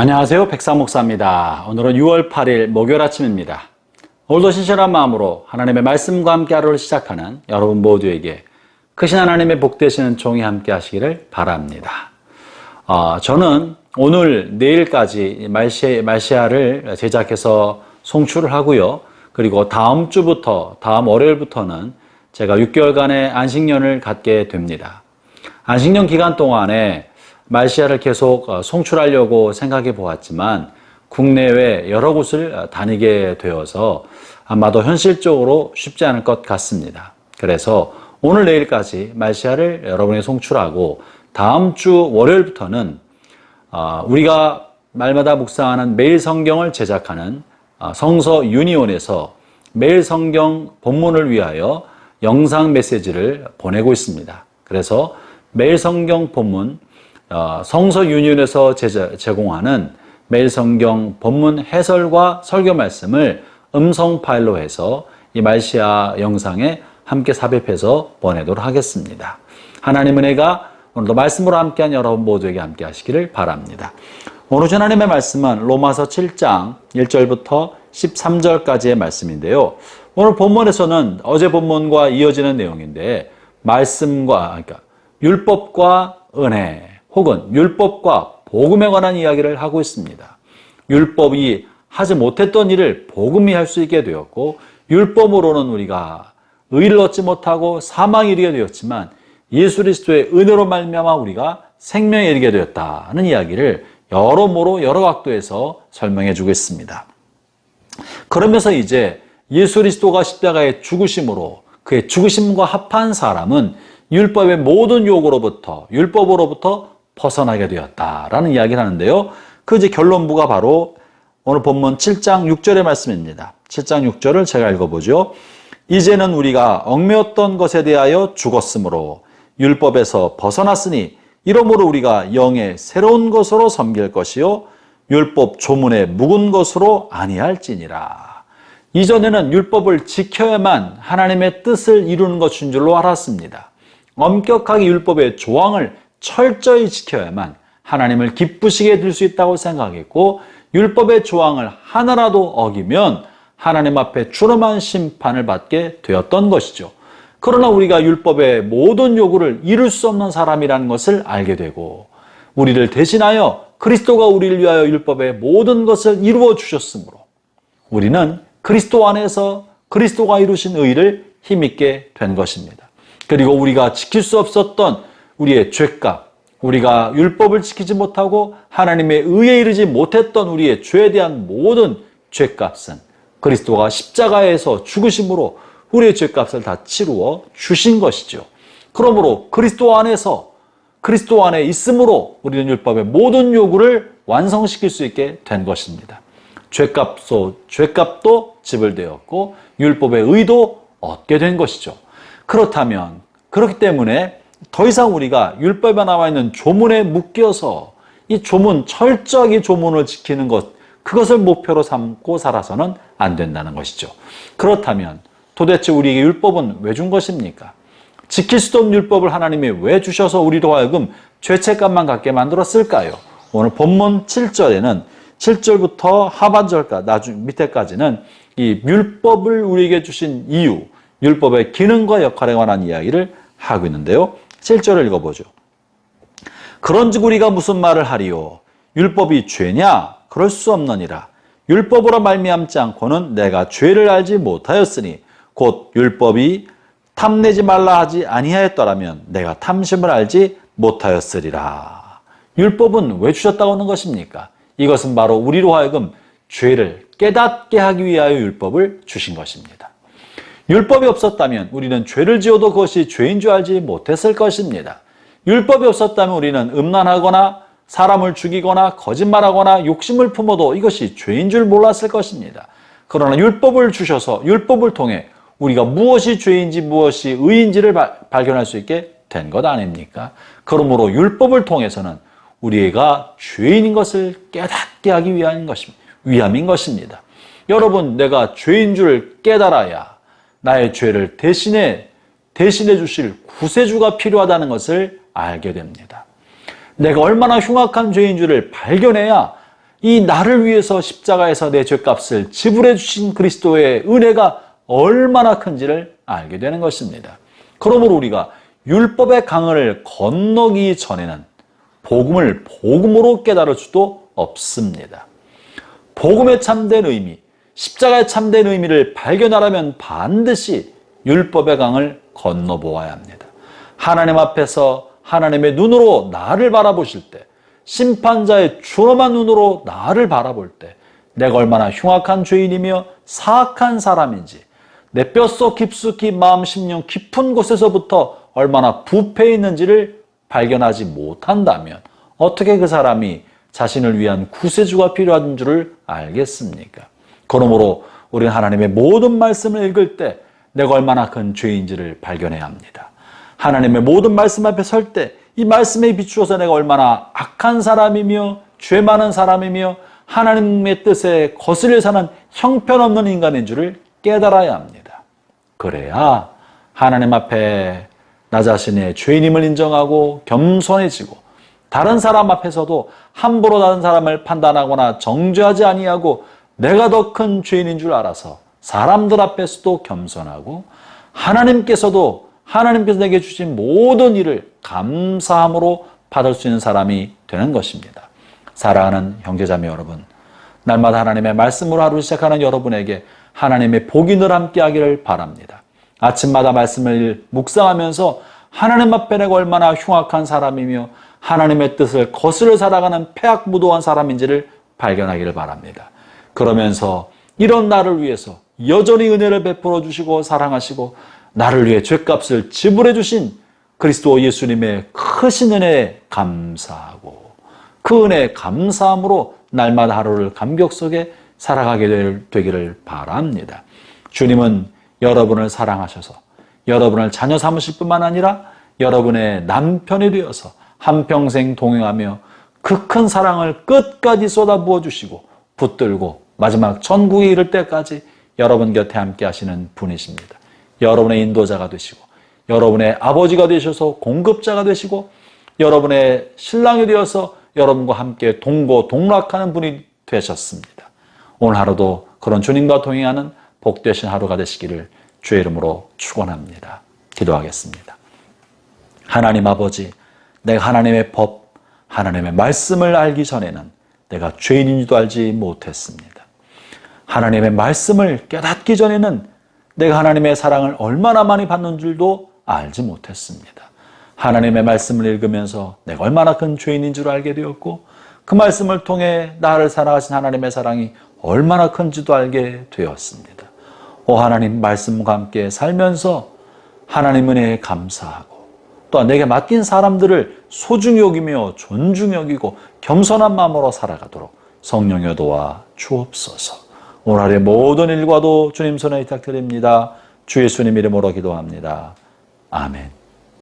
안녕하세요. 백삼목사입니다. 오늘은 6월 8일 목요일 아침입니다. 오늘도 신실한 마음으로 하나님의 말씀과 함께 하루를 시작하는 여러분 모두에게 크신 하나님의 복되시는 종이 함께 하시기를 바랍니다. 저는 오늘 내일까지 말시아를 제작해서 송출을 하고요. 그리고 다음 주부터, 다음 월요일부터는 제가 6개월간의 안식년을 갖게 됩니다. 안식년 기간 동안에 말시아를 계속 송출하려고 생각해 보았지만 국내외 여러 곳을 다니게 되어서 아마도 현실적으로 쉽지 않을 것 같습니다. 그래서 오늘 내일까지 말시아를 여러분에게 송출하고 다음 주 월요일부터는 우리가 말마다 묵상하는 매일 성경을 제작하는 성서 유니온에서 매일 성경 본문을 위하여 영상 메시지를 보내고 있습니다. 그래서 매일 성경 본문 성서 유니온에서 제공하는 매일 성경 본문 해설과 설교 말씀을 음성 파일로 해서 이 말시아 영상에 함께 삽입해서 보내도록 하겠습니다. 하나님 은혜가 오늘도 말씀으로 함께한 여러분 모두에게 함께 하시기를 바랍니다. 오늘 하나님의 말씀은 로마서 7장 1절부터 13절까지의 말씀인데요. 오늘 본문에서는 어제 본문과 이어지는 내용인데 그러니까 율법과 은혜 혹은 율법과 복음에 관한 이야기를 하고 있습니다. 율법이 하지 못했던 일을 복음이 할 수 있게 되었고 율법으로는 우리가 의를 얻지 못하고 사망에 이르게 되었지만 예수 그리스도의 은혜로 말미암아 우리가 생명에 이르게 되었다는 이야기를 여러모로 여러 각도에서 설명해 주고 있습니다. 그러면서 이제 예수 그리스도가 십자가의 죽으심으로 그의 죽으심과 합한 사람은 율법의 모든 율법으로부터 벗어나게 되었다라는 이야기를 하는데요. 그 이제 결론부가 바로 오늘 본문 7장 6절의 말씀입니다. 7장 6절을 제가 읽어보죠. 이제는 우리가 얽매였던 것에 대하여 죽었으므로 율법에서 벗어났으니 이러므로 우리가 영의 새로운 것으로 섬길 것이요 율법 조문의 묵은 것으로 아니할지니라. 이전에는 율법을 지켜야만 하나님의 뜻을 이루는 것인 줄로 알았습니다. 엄격하게 율법의 조항을 철저히 지켜야만 하나님을 기쁘시게 될 수 있다고 생각했고 율법의 조항을 하나라도 어기면 하나님 앞에 추름한 심판을 받게 되었던 것이죠. 그러나 우리가 율법의 모든 요구를 이룰 수 없는 사람이라는 것을 알게 되고 우리를 대신하여 그리스도가 우리를 위하여 율법의 모든 것을 이루어 주셨으므로 우리는 그리스도 안에서 그리스도가 이루신 의를 힘있게 된 것입니다. 그리고 우리가 지킬 수 없었던 우리의 죄값, 우리가 율법을 지키지 못하고 하나님의 의에 이르지 못했던 우리의 죄에 대한 모든 죄값은 그리스도가 십자가에서 죽으심으로 우리의 죄값을 다 치루어 주신 것이죠. 그러므로 그리스도 안에 있음으로 우리는 율법의 모든 요구를 완성시킬 수 있게 된 것입니다. 죄값도 지불되었고 율법의 의도 얻게 된 것이죠. 그렇기 때문에 더 이상 우리가 율법에 나와 있는 조문에 묶여서 이 철저하게 조문을 지키는 것, 그것을 목표로 삼고 살아서는 안 된다는 것이죠. 그렇다면 도대체 우리에게 율법은 왜 준 것입니까? 지킬 수도 없는 율법을 하나님이 왜 주셔서 우리로 하여금 죄책감만 갖게 만들었을까요? 오늘 본문 7절에는 7절부터 하반절까지 밑에까지는 이 율법을 우리에게 주신 이유, 율법의 기능과 역할에 관한 이야기를 하고 있는데요. 7절을 읽어보죠. 그런즉 우리가 무슨 말을 하리요? 율법이 죄냐? 그럴 수 없느니라. 율법으로 말미암지 않고는 내가 죄를 알지 못하였으니 곧 율법이 탐내지 말라 하지 아니하였더라면 내가 탐심을 알지 못하였으리라. 율법은 왜 주셨다고 하는 것입니까? 이것은 바로 우리로 하여금 죄를 깨닫게 하기 위하여 율법을 주신 것입니다. 율법이 없었다면 우리는 죄를 지어도 그것이 죄인 줄 알지 못했을 것입니다. 율법이 없었다면 우리는 음란하거나 사람을 죽이거나 거짓말하거나 욕심을 품어도 이것이 죄인 줄 몰랐을 것입니다. 그러나 율법을 주셔서 율법을 통해 우리가 무엇이 죄인지 무엇이 의인지를 발견할 수 있게 된 것 아닙니까? 그러므로 율법을 통해서는 우리가 죄인인 것을 깨닫게 하기 위함인 것입니다. 여러분, 내가 죄인 줄 깨달아야 나의 죄를 대신해 주실 구세주가 필요하다는 것을 알게 됩니다. 내가 얼마나 흉악한 죄인 줄을 발견해야 이 나를 위해서 십자가에서 내 죄값을 지불해 주신 그리스도의 은혜가 얼마나 큰지를 알게 되는 것입니다. 그러므로 우리가 율법의 강을 건너기 전에는 복음을 복음으로 깨달을 수도 없습니다. 복음의 참된 의미, 십자가의 참된 의미를 발견하려면 반드시 율법의 강을 건너보아야 합니다. 하나님 앞에서 하나님의 눈으로 나를 바라보실 때, 심판자의 준엄한 눈으로 나를 바라볼 때 내가 얼마나 흉악한 죄인이며 사악한 사람인지, 내 뼛속 깊숙이 마음 심령 깊은 곳에서부터 얼마나 부패해 있는지를 발견하지 못한다면 어떻게 그 사람이 자신을 위한 구세주가 필요한 줄을 알겠습니까? 그러므로 우리는 하나님의 모든 말씀을 읽을 때 내가 얼마나 큰 죄인지를 발견해야 합니다. 하나님의 모든 말씀 앞에 설 때 이 말씀에 비추어서 내가 얼마나 악한 사람이며 죄 많은 사람이며 하나님의 뜻에 거슬려 사는 형편없는 인간인 줄을 깨달아야 합니다. 그래야 하나님 앞에 나 자신의 죄인임을 인정하고 겸손해지고 다른 사람 앞에서도 함부로 다른 사람을 판단하거나 정죄하지 아니하고 내가 더 큰 죄인인 줄 알아서 사람들 앞에서도 겸손하고 하나님께서 내게 주신 모든 일을 감사함으로 받을 수 있는 사람이 되는 것입니다. 사랑하는 형제자매 여러분, 날마다 하나님의 말씀으로 하루를 시작하는 여러분에게 하나님의 복이 늘 함께하기를 바랍니다. 아침마다 말씀을 묵상하면서 하나님 앞에 내가 얼마나 흉악한 사람이며 하나님의 뜻을 거슬러 살아가는 패악무도한 사람인지를 발견하기를 바랍니다. 그러면서 이런 나를 위해서 여전히 은혜를 베풀어 주시고 사랑하시고 나를 위해 죄값을 지불해 주신 그리스도 예수님의 크신 은혜에 감사하고 그 은혜에 감사함으로 날마다 하루를 감격 속에 살아가게 되기를 바랍니다. 주님은 여러분을 사랑하셔서 여러분을 자녀 삼으실 뿐만 아니라 여러분의 남편이 되어서 한평생 동행하며 그 큰 사랑을 끝까지 쏟아부어 주시고 붙들고 마지막 천국에 이를 때까지 여러분 곁에 함께 하시는 분이십니다. 여러분의 인도자가 되시고 여러분의 아버지가 되셔서 공급자가 되시고 여러분의 신랑이 되어서 여러분과 함께 동고동락하는 분이 되셨습니다. 오늘 하루도 그런 주님과 동행하는 복되신 하루가 되시기를 주의 이름으로 축원합니다. 기도하겠습니다. 하나님 아버지, 내가 하나님의 법, 하나님의 말씀을 알기 전에는 내가 죄인인지도 알지 못했습니다. 하나님의 말씀을 깨닫기 전에는 내가 하나님의 사랑을 얼마나 많이 받는 줄도 알지 못했습니다. 하나님의 말씀을 읽으면서 내가 얼마나 큰 죄인인 줄 알게 되었고 그 말씀을 통해 나를 사랑하신 하나님의 사랑이 얼마나 큰지도 알게 되었습니다. 오 하나님, 말씀과 함께 살면서 하나님 은혜에 감사하고 또한 내게 맡긴 사람들을 소중히 여기며 존중히 여기고 겸손한 마음으로 살아가도록 성령여 도와 주옵소서. 오늘 하루의 모든 일과도 주님 손에 부탁드립니다. 주 예수님 이름으로 기도합니다. 아멘.